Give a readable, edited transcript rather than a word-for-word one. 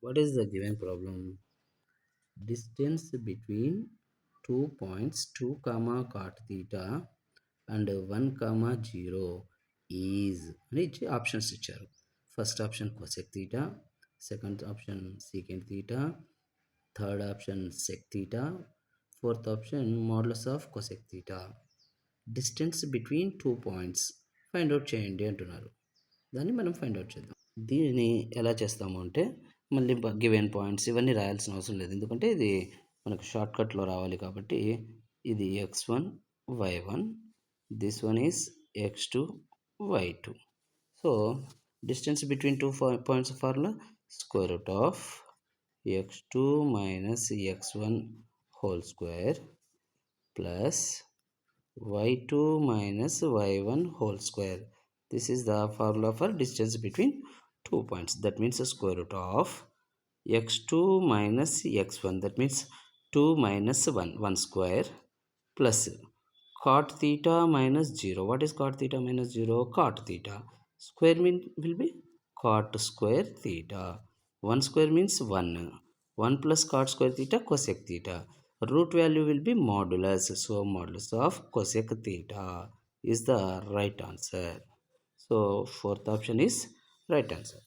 What is the given problem? Distance between 2 points 2 comma cot theta and 1 comma 0 is అని ఇచ్చి options ఇచ్చారు. First option cosec theta, second option secant theta, third option sec theta, fourth option modulus of cosec theta. Distance between 2 points find out చేయండి అంటున్నారు. దాన్ని మనం find out చేద్దాం. దీనిని ఎలా చేస్తాము అంటే మళ్ళీ గివెన్ పాయింట్స్ ఇవన్నీ రాయాల్సిన అవసరం లేదు, ఎందుకంటే ఇది మనకు షార్ట్కట్లో రావాలి కాబట్టి. ఇది x1 y1, this one is x2 y2. So distance between two points formula square root of x2 minus x1 whole square plus y2 minus y1 whole square. This is the formula for distance between 2 points. That means the square root of x2 minus x1. That means 2 minus 1, 1 square, plus cot theta minus 0. What is cot theta minus 0? Cot theta. Square mean will be cot square theta. 1 square means 1. 1 plus cot square theta cosec theta. Root value will be modulus. So modulus of cosec theta is the right answer. So fourth option is right answer.